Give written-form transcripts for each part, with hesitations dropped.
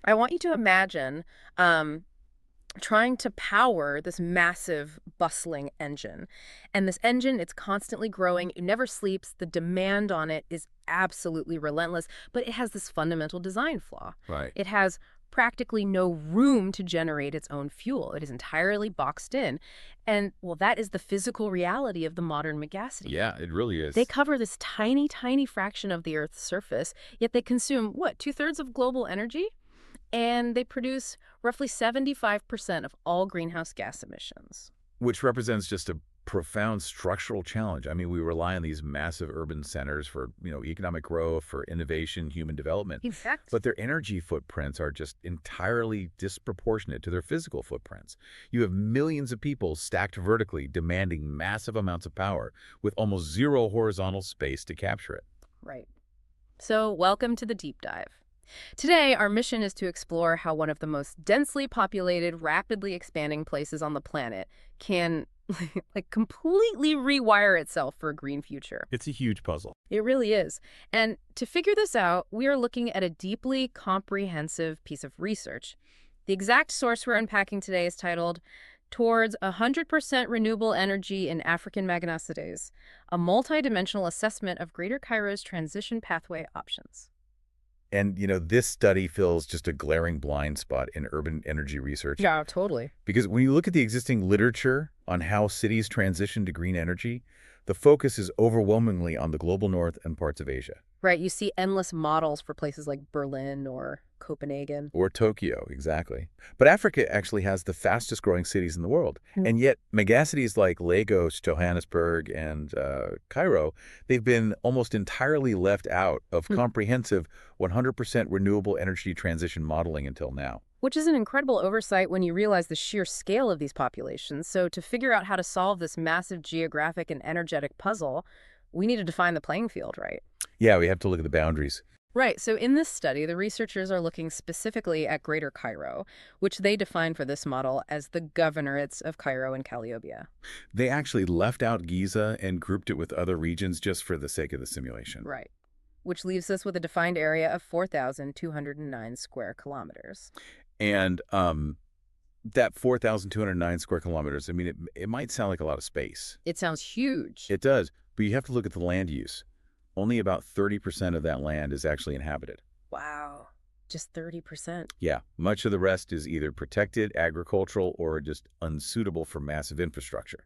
I want you to imagine um, trying to power this massive, bustling engine. And this engine, it's constantly growing. It never sleeps. The demand on it is absolutely relentless. But it has this fundamental design flaw. Right. It has practically no room to generate its own fuel. It is entirely boxed in. And, well, that is the physical reality of the modern megacity. Yeah, it really They is. cover this tiny, tiny fraction of the Earth's surface, yet they consume, what, two-thirds of global energy? And they produce roughly 75% of all greenhouse gas emissions. Which represents just a profound structural challenge. I mean, we rely on these massive urban centers for, economic growth, for innovation, human development. Exactly. But their energy footprints are just entirely disproportionate to their physical footprints. You have millions of people stacked vertically, demanding massive amounts of power, with almost zero horizontal space to capture it. Right. So, welcome to the deep dive. Today, our mission is to explore how one of the most densely populated, rapidly expanding places on the planet can completely rewire itself for a green future. It's a huge puzzle. It really is. And to figure this out, we are looking at a deeply comprehensive piece of research. The exact source we're unpacking today is titled Towards 100% Renewable Energy in African Megacity, a multidimensional assessment of Greater Cairo's transition pathway options. And, this study fills just a glaring blind spot in urban energy research. Yeah, totally. Because when you look at the existing literature on how cities transition to green energy, the focus is overwhelmingly on the global north and parts of Asia. Right, you see endless models for places like Berlin or Copenhagen. Or Tokyo, exactly. But Africa actually has the fastest growing cities in the world. Mm. And yet, megacities like Lagos, Johannesburg, and Cairo, they've been almost entirely left out of comprehensive 100% renewable energy transition modeling until now. Which is an incredible oversight when you realize the sheer scale of these populations. So to figure out how to solve this massive geographic and energetic puzzle, we need to define the playing field, right? Yeah, we have to look at the boundaries. Right. So in this study, the researchers are looking specifically at Greater Cairo, which they define for this model as the governorates of Cairo and Calliope. They actually left out Giza and grouped it with other regions just for the sake of the simulation. Right. Which leaves us with a defined area of 4,209 square kilometers. And that 4,209 square kilometers, I mean, it might sound like a lot of space. It sounds huge. It does, but you have to look at the land use. Only about 30% of that land is actually inhabited. Wow. Just 30%. Yeah, much of the rest is either protected, agricultural, or just unsuitable for massive infrastructure.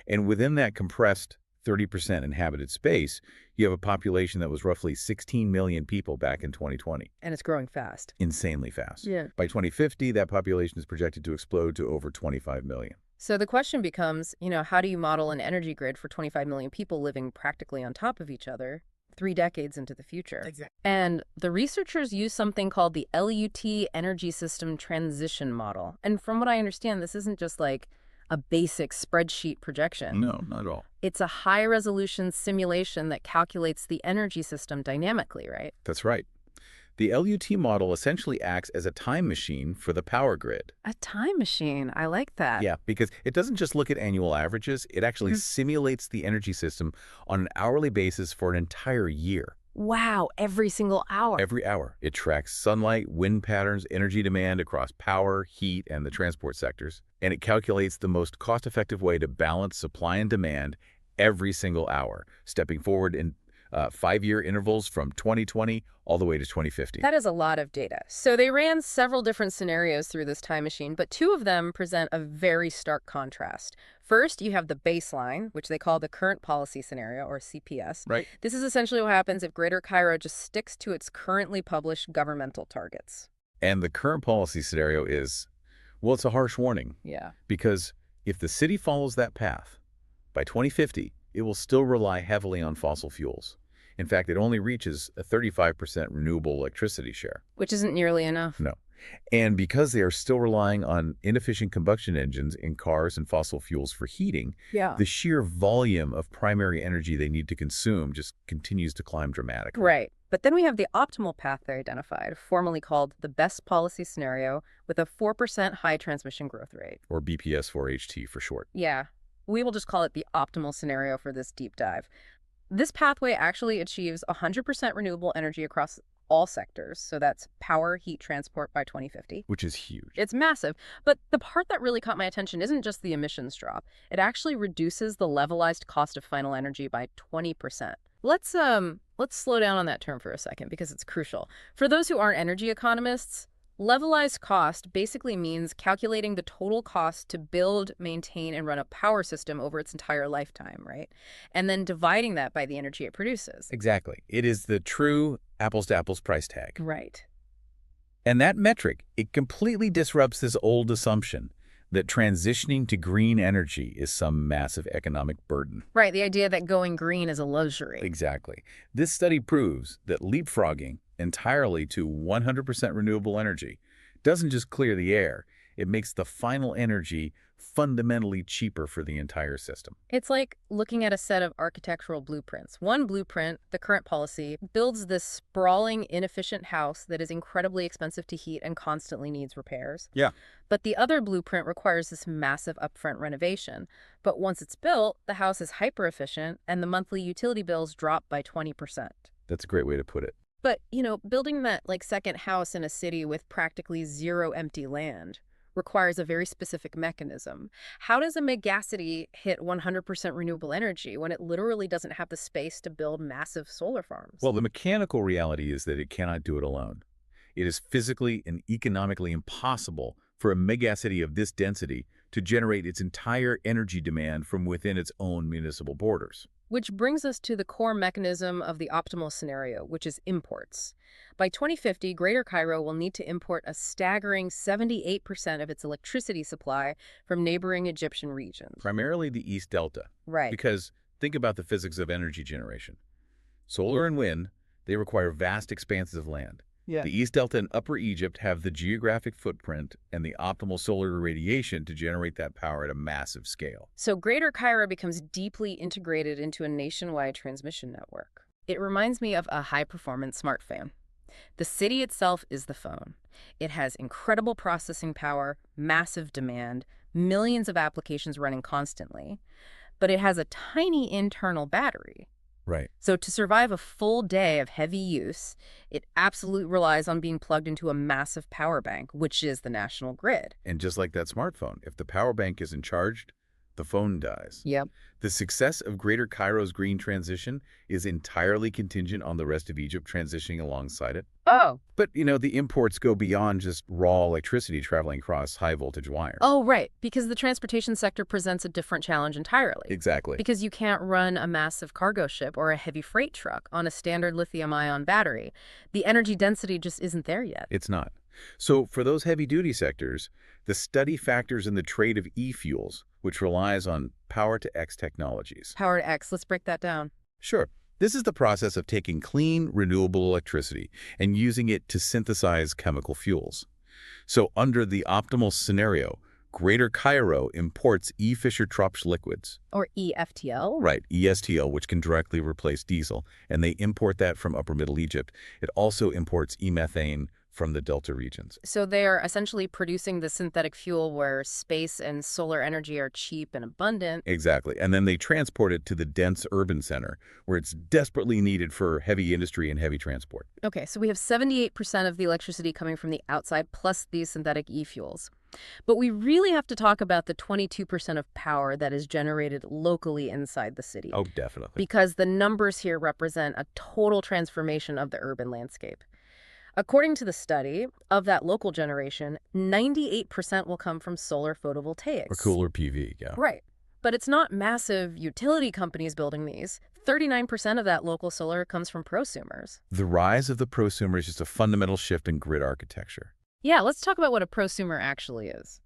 And within that compressed 30% inhabited space, you have a population that was roughly 16 million people back in 2020. And it's growing fast. Insanely fast. Yeah. By 2050, that population is projected to explode to over 25 million. So the question becomes, how do you model an energy grid for 25 million people living practically on top of each other 3 decades into the future? Exactly. And the researchers use something called the LUT Energy System Transition Model. And from what I understand, this isn't just like a basic spreadsheet projection. No, not at all. It's a high-resolution simulation that calculates the energy system dynamically, right? That's right. The LUT model essentially acts as a time machine for the power grid. A time machine. I like that. Yeah, because it doesn't just look at annual averages, it actually simulates the energy system on an hourly basis for an entire year. Wow, every single hour. Every hour. It tracks sunlight, wind patterns, energy demand across power, heat, and the transport sectors. And it calculates the most cost-effective way to balance supply and demand every single hour, stepping forward in 5-year intervals from 2020 all the way to 2050. That is a lot of data. So they ran several different scenarios through this time machine, but 2 of them present a very stark contrast. First, you have the baseline, which they call the current policy scenario, or CPS. Right. This is essentially what happens if Greater Cairo just sticks to its currently published governmental targets. And the current policy scenario is, well, it's a harsh warning. Yeah. Because if the city follows that path, by 2050, it will still rely heavily on fossil fuels. In fact, it only reaches a 35% renewable electricity share. Which isn't nearly enough. No. And because they are still relying on inefficient combustion engines in cars and fossil fuels for heating, Yeah. the sheer volume of primary energy they need to consume just continues to climb dramatically. Right. But then we have the optimal path they identified, formally called the best policy scenario, with a 4% high transmission growth rate. Or BPS-4HT for short. Yeah. We will just call it the optimal scenario for this deep dive. This pathway actually achieves 100% renewable energy across all sectors. So that's power, heat, transport by 2050. Which is huge. It's massive. But the part that really caught my attention isn't just the emissions drop. It actually reduces the levelized cost of final energy by 20%. Let's slow down on that term for a second because it's crucial. For those who aren't energy economists, levelized cost basically means calculating the total cost to build, maintain, and run a power system over its entire lifetime, right? And then dividing that by the energy it produces. Exactly. It is the true apples-to-apples price tag. Right. And that metric, it completely disrupts this old assumption that transitioning to green energy is some massive economic burden. Right, the idea that going green is a luxury. Exactly. This study proves that leapfrogging entirely to 100% renewable energy doesn't just clear the air, it makes the final energy fundamentally cheaper for the entire system. It's like looking at a set of architectural blueprints. One blueprint, the current policy, builds this sprawling, inefficient house that is incredibly expensive to heat and constantly needs repairs. Yeah. But the other blueprint requires this massive upfront renovation. But once it's built, the house is hyper-efficient and the monthly utility bills drop by 20%. That's a great way to put it. But, building that second house in a city with practically zero empty land requires a very specific mechanism. How does a megacity hit 100% renewable energy when it literally doesn't have the space to build massive solar farms? Well, the mechanical reality is that it cannot do it alone. It is physically and economically impossible for a megacity of this density to generate its entire energy demand from within its own municipal borders. Which brings us to the core mechanism of the optimal scenario, which is imports. By 2050, Greater Cairo will need to import a staggering 78% of its electricity supply from neighboring Egyptian regions. Primarily the East Delta. Right. Because think about the physics of energy generation. Solar and wind, they require vast expanses of land. Yeah. The East Delta and Upper Egypt have the geographic footprint and the optimal solar irradiation to generate that power at a massive scale. So Greater Cairo becomes deeply integrated into a nationwide transmission network. It reminds me of a high-performance smartphone. The city itself is the phone. It has incredible processing power, massive demand, millions of applications running constantly, but it has a tiny internal battery. Right. So to survive a full day of heavy use, it absolutely relies on being plugged into a massive power bank, which is the national grid. And just like that smartphone, if the power bank isn't charged, the phone dies. Yep. The success of Greater Cairo's green transition is entirely contingent on the rest of Egypt transitioning alongside it. Oh. But, the imports go beyond just raw electricity traveling across high-voltage wires. Oh, right. Because the transportation sector presents a different challenge entirely. Exactly. Because you can't run a massive cargo ship or a heavy freight truck on a standard lithium-ion battery. The energy density just isn't there yet. It's not. So for those heavy-duty sectors, the study factors in the trade of e-fuels, which relies on power-to-X technologies. Power to X, let's break that down. Sure. This is the process of taking clean, renewable electricity and using it to synthesize chemical fuels. So under the optimal scenario, Greater Cairo imports E-Fischer-Tropsch liquids. Or EFTL? Right, ESTL, which can directly replace diesel, and they import that from Upper Middle Egypt. It also imports e-methane from the Delta regions. So they're essentially producing the synthetic fuel where space and solar energy are cheap and abundant. Exactly. And then they transport it to the dense urban center, where it's desperately needed for heavy industry and heavy transport. Okay, so we have 78% of the electricity coming from the outside plus these synthetic e-fuels. But we really have to talk about the 22% of power that is generated locally inside the city. Oh, definitely. Because the numbers here represent a total transformation of the urban landscape. According to the study, of that local generation, 98% will come from solar photovoltaics. Or cooler PV, yeah. Right. But it's not massive utility companies building these. 39% of that local solar comes from prosumers. The rise of the prosumer is just a fundamental shift in grid architecture. Yeah, let's talk about what a prosumer actually is.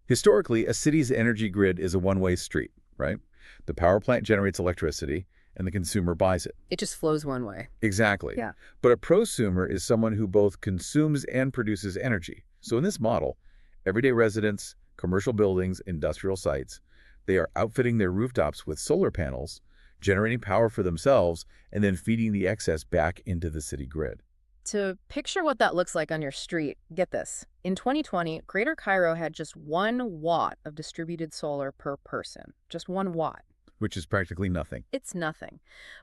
Historically, a city's energy grid is a one-way street, right? The power plant generates electricity, and the consumer buys it. It just flows one way. Exactly. Yeah. But a prosumer is someone who both consumes and produces energy. So in this model, everyday residents, commercial buildings, industrial sites, they are outfitting their rooftops with solar panels, generating power for themselves, and then feeding the excess back into the city grid. To picture what that looks like on your street, get this. In 2020, Greater Cairo had just 1 watt of distributed solar per person. Just 1 watt. which is practically nothing. It's nothing.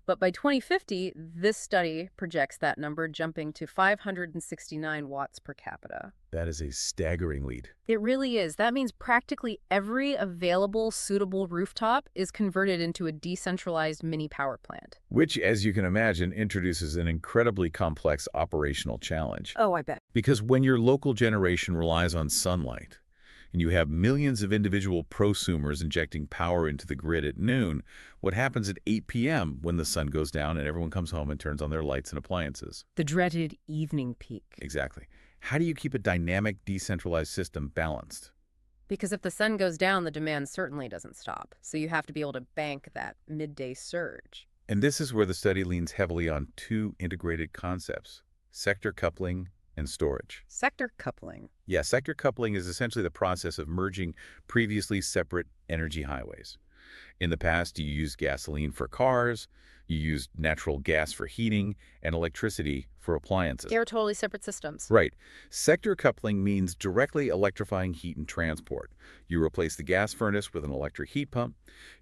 But by 2050, this study projects that number jumping to 569 watts per capita. That is a staggering lead. It really is. That means practically every available suitable rooftop is converted into a decentralized mini power plant. Which, as you can imagine, introduces an incredibly complex operational challenge. Oh, I bet. Because when your local generation relies on sunlight, and you have millions of individual prosumers injecting power into the grid at noon, what happens at 8 p.m. when the sun goes down and everyone comes home and turns on their lights and appliances? The dreaded evening peak. Exactly. How do you keep a dynamic, decentralized system balanced? Because if the sun goes down, the demand certainly doesn't stop. So you have to be able to bank that midday surge. And this is where the study leans heavily on two integrated concepts: sector coupling and storage. Sector coupling. Yeah, sector coupling is essentially the process of merging previously separate energy highways. In the past, you used gasoline for cars, you used natural gas for heating, and electricity for appliances. They're totally separate systems. Right. Sector coupling means directly electrifying heat and transport. You replace the gas furnace with an electric heat pump.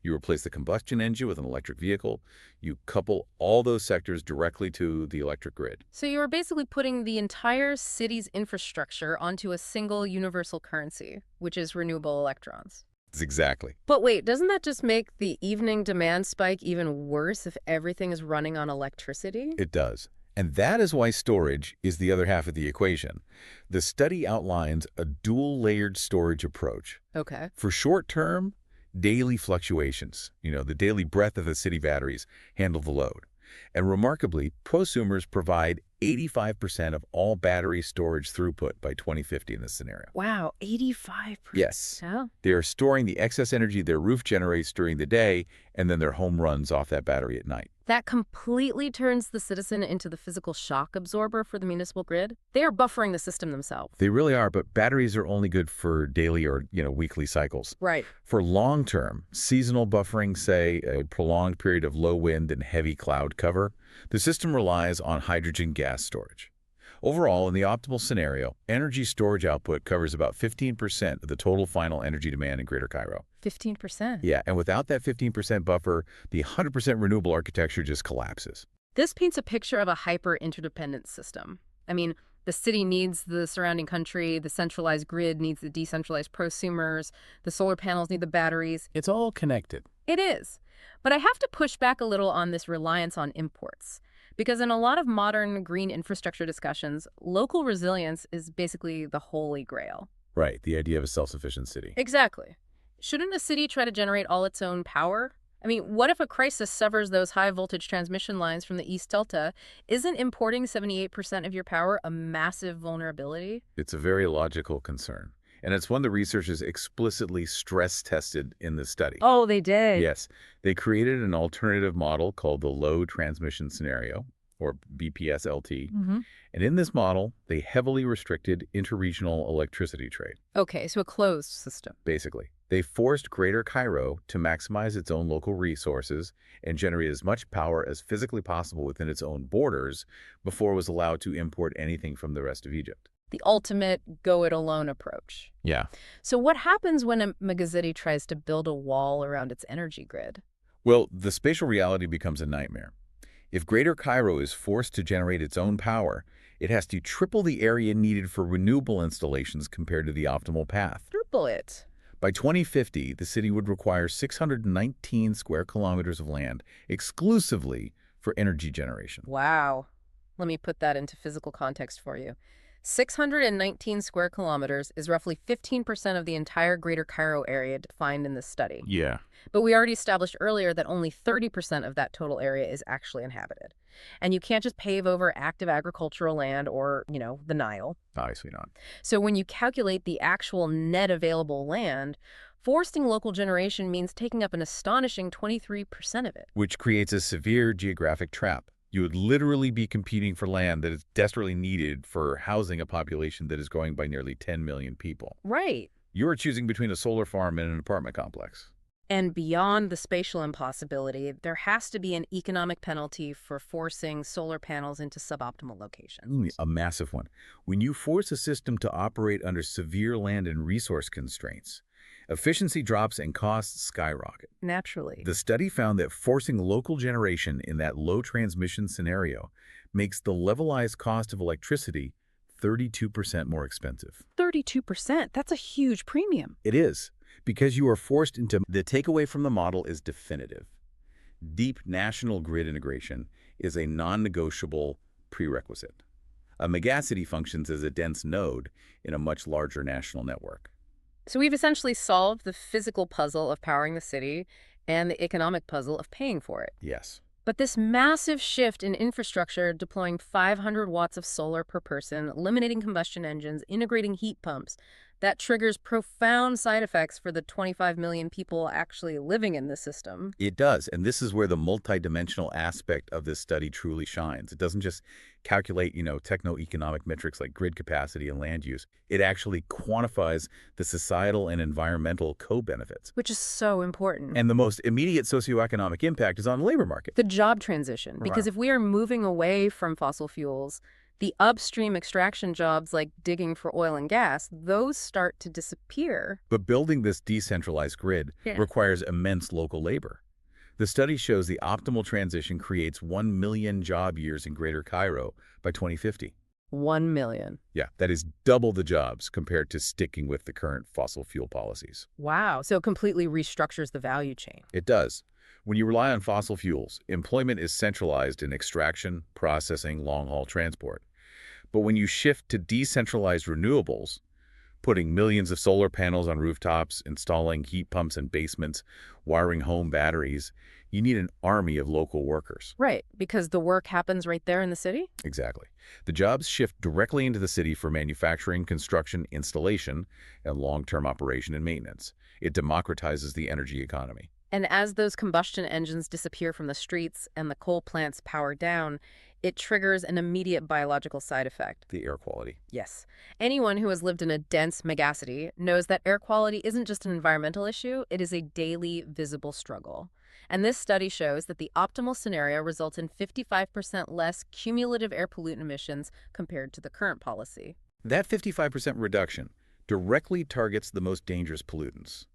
You replace the combustion engine with an electric vehicle. You couple all those sectors directly to the electric grid. So you're basically putting the entire city's infrastructure onto a single universal currency, which is renewable electrons. Exactly. But wait, doesn't that just make the evening demand spike even worse if everything is running on electricity? It does. And that is why storage is the other half of the equation. The study outlines a dual-layered storage approach. Okay. For short-term, daily fluctuations, the daily breath of the city batteries handle the load. And remarkably, prosumers provide 85% of all battery storage throughput by 2050 in this scenario. Wow, 85%. Yes. Oh. They are storing the excess energy their roof generates during the day, and then their home runs off that battery at night. That completely turns the citizen into the physical shock absorber for the municipal grid. They are buffering the system themselves. They really are, but batteries are only good for daily or, weekly cycles. Right. For long-term, seasonal buffering, say a prolonged period of low wind and heavy cloud cover, the system relies on hydrogen gas storage. Overall, in the optimal scenario, energy storage output covers about 15% of the total final energy demand in Greater Cairo. 15%. Yeah, and without that 15% buffer, the 100% renewable architecture just collapses. This paints a picture of a hyper-interdependent system. I mean, the city needs the surrounding country, the centralized grid needs the decentralized prosumers, the solar panels need the batteries. It's all connected. It is. But I have to push back a little on this reliance on imports. Because in a lot of modern green infrastructure discussions, local resilience is basically the holy grail. Right, the idea of a self-sufficient city. Exactly. Shouldn't a city try to generate all its own power? I mean, what if a crisis severs those high-voltage transmission lines from the East Delta? Isn't importing 78% of your power a massive vulnerability? It's a very logical concern. And it's one the researchers explicitly stress-tested in the study. Oh, they did? Yes. They created an alternative model called the Low Transmission Scenario, or BPSLT. And in this model, they heavily restricted interregional electricity trade. Okay, so a closed system. Basically, they forced Greater Cairo to maximize its own local resources and generate as much power as physically possible within its own borders before it was allowed to import anything from the rest of Egypt. The ultimate go-it-alone approach. Yeah. So what happens when a megacity tries to build a wall around its energy grid? Well, the spatial reality becomes a nightmare. If Greater Cairo is forced to generate its own power, it has to triple the area needed for renewable installations compared to the optimal path. Triple it. By 2050, the city would require 619 square kilometers of land exclusively for energy generation. Wow. Let me put that into physical context for you. 619 square kilometers is roughly 15% of the entire Greater Cairo area defined in this study. Yeah. But we already established earlier that only 30% of that total area is actually inhabited. And you can't just pave over active agricultural land or, the Nile. Obviously not. So when you calculate the actual net available land, forcing local generation means taking up an astonishing 23% of it. Which creates a severe geographic trap. You would literally be competing for land that is desperately needed for housing a population that is growing by nearly 10 million people. Right. You are choosing between a solar farm and an apartment complex. And beyond the spatial impossibility, there has to be an economic penalty for forcing solar panels into suboptimal locations. A massive one. When you force a system to operate under severe land and resource constraints, Efficiency drops and costs skyrocket. Naturally. The study found that forcing local generation in that low transmission scenario makes the levelized cost of electricity 32% more expensive. 32%, that's a huge premium. It is, because you are forced into. The takeaway from the model is definitive. Deep national grid integration is a non-negotiable prerequisite. A megacity functions as a dense node in a much larger national network. So we've essentially solved the physical puzzle of powering the city and the economic puzzle of paying for it. Yes. But this massive shift in infrastructure, deploying 500 watts of solar per person, eliminating combustion engines, integrating heat pumps, that triggers profound side effects for the 25 million people actually living in the system. It does, and this is where the multidimensional aspect of this study truly shines. It doesn't just calculate, techno-economic metrics like grid capacity and land use. It actually quantifies the societal and environmental co-benefits. Which is so important. And the most immediate socioeconomic impact is on the labor market. The job transition. Because Right. if we are moving away from fossil fuels, the upstream extraction jobs like digging for oil and gas, those start to disappear. But building this decentralized grid Yeah. requires immense local labor. The study shows the optimal transition creates 1 million job years in Greater Cairo by 2050. 1 million. Yeah, that is double the jobs compared to sticking with the current fossil fuel policies. Wow. So it completely restructures the value chain. It does. When you rely on fossil fuels, employment is centralized in extraction, processing, long-haul transport. But when you shift to decentralized renewables, putting millions of solar panels on rooftops, installing heat pumps in basements, wiring home batteries, you need an army of local workers. Right. Because the work happens right there in the city? Exactly. The jobs shift directly into the city for manufacturing, construction, installation, and long-term operation and maintenance. It democratizes the energy economy. And as those combustion engines disappear from the streets and the coal plants power down, it triggers an immediate biological side effect. The air quality. Yes. Anyone who has lived in a dense megacity knows that air quality isn't just an environmental issue, it is a daily, visible struggle. And this study shows that the optimal scenario results in 55% less cumulative air pollutant emissions compared to the current policy. That 55% reduction directly targets the most dangerous pollutants.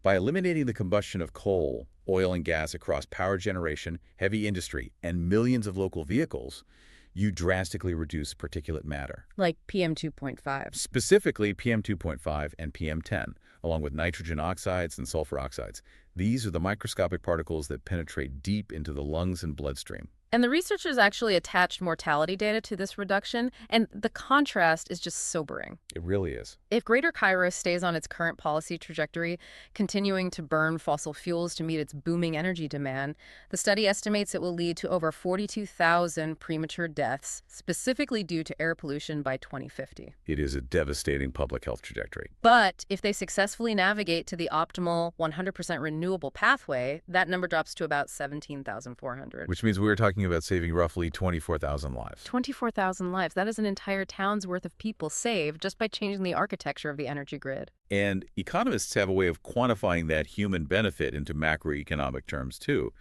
By eliminating the combustion of coal, oil, and gas across power generation, heavy industry, and millions of local vehicles, you drastically reduce particulate matter. Like PM 2.5. Specifically PM 2.5 and PM 10, along with nitrogen oxides and sulfur oxides. These are the microscopic particles that penetrate deep into the lungs and bloodstream. And the researchers actually attached mortality data to this reduction, and the contrast is just sobering. It really is. If Greater Cairo stays on its current policy trajectory, continuing to burn fossil fuels to meet its booming energy demand, the study estimates it will lead to over 42,000 premature deaths, specifically due to air pollution by 2050. It is a devastating public health trajectory. But if they successfully navigate to the optimal 100% renewable pathway, that number drops to about 17,400. Which means we were talking about saving roughly 24,000 lives. 24,000 lives. That is an entire town's worth of people saved just by changing the architecture of the energy grid. And economists have a way of quantifying that human benefit into macroeconomic terms, too.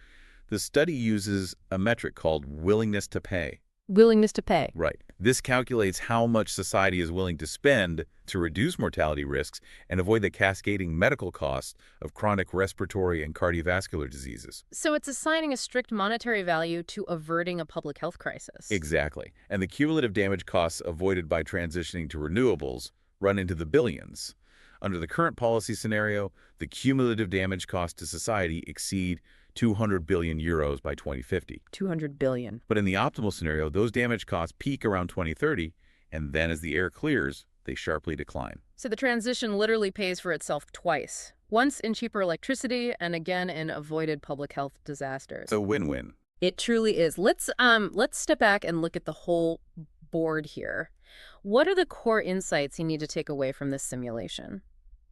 The study uses a metric called willingness to pay. Willingness to pay. Right. This calculates how much society is willing to spend to reduce mortality risks and avoid the cascading medical costs of chronic respiratory and cardiovascular diseases. So it's assigning a strict monetary value to averting a public health crisis. Exactly. And the cumulative damage costs avoided by transitioning to renewables run into the billions. Under the current policy scenario, the cumulative damage costs to society exceed 200 billion euros by 2050. 200 billion. But in the optimal scenario, those damage costs peak around 2030, and then as the air clears, they sharply decline. So the transition literally pays for itself twice. Once in cheaper electricity and again in avoided public health disasters. It's a win-win. It truly is. Let's step back and look at the whole board here. What are the core insights you need to take away from this simulation?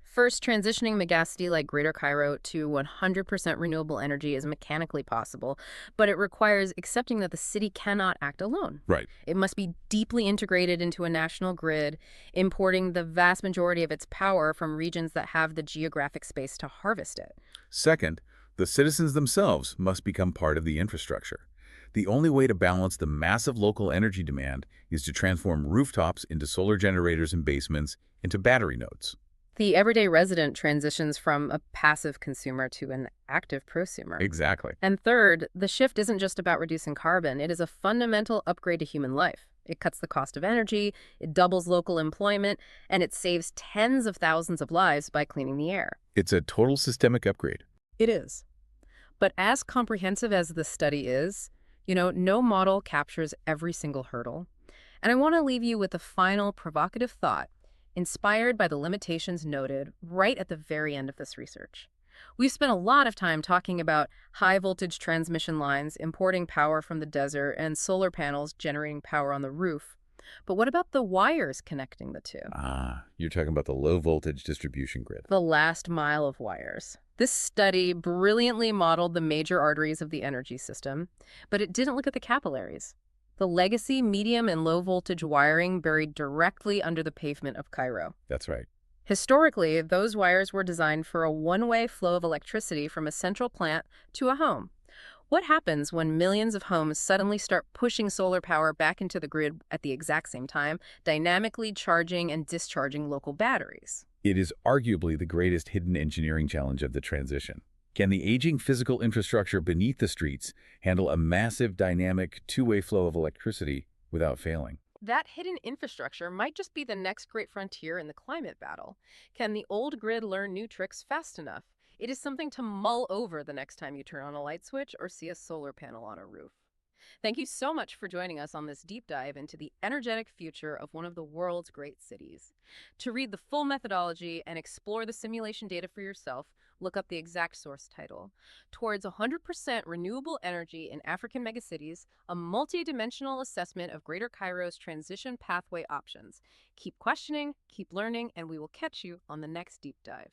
First, transitioning megacity like Greater Cairo to 100% renewable energy is mechanically possible, but it requires accepting that the city cannot act alone. Right. It must be deeply integrated into a national grid, importing the vast majority of its power from regions that have the geographic space to harvest it. Second, the citizens themselves must become part of the infrastructure. The only way to balance the massive local energy demand is to transform rooftops into solar generators and basements into battery nodes. The everyday resident transitions from a passive consumer to an active prosumer. Exactly. And third, the shift isn't just about reducing carbon, it is a fundamental upgrade to human life. It cuts the cost of energy, it doubles local employment, and it saves tens of thousands of lives by cleaning the air. It's a total systemic upgrade. It is. But as comprehensive as the study is, no model captures every single hurdle. And I want to leave you with a final provocative thought, inspired by the limitations noted right at the very end of this research. We've spent a lot of time talking about high voltage transmission lines, importing power from the desert, and solar panels generating power on the roof. But what about the wires connecting the two? You're talking about the low voltage distribution grid. The last mile of wires. This study brilliantly modeled the major arteries of the energy system, but it didn't look at the capillaries. The legacy medium and low voltage wiring buried directly under the pavement of Cairo. That's right. Historically, those wires were designed for a one-way flow of electricity from a central plant to a home. What happens when millions of homes suddenly start pushing solar power back into the grid at the exact same time, dynamically charging and discharging local batteries? It is arguably the greatest hidden engineering challenge of the transition. Can the aging physical infrastructure beneath the streets handle a massive dynamic two-way flow of electricity without failing? That hidden infrastructure might just be the next great frontier in the climate battle. Can the old grid learn new tricks fast enough? It is something to mull over the next time you turn on a light switch or see a solar panel on a roof. Thank you so much for joining us on this deep dive into the energetic future of one of the world's great cities. To read the full methodology and explore the simulation data for yourself, look up the exact source title. Towards 100% renewable energy in African megacities, a multi-dimensional assessment of Greater Cairo's transition pathway options. Keep questioning, keep learning, and we will catch you on the next deep dive.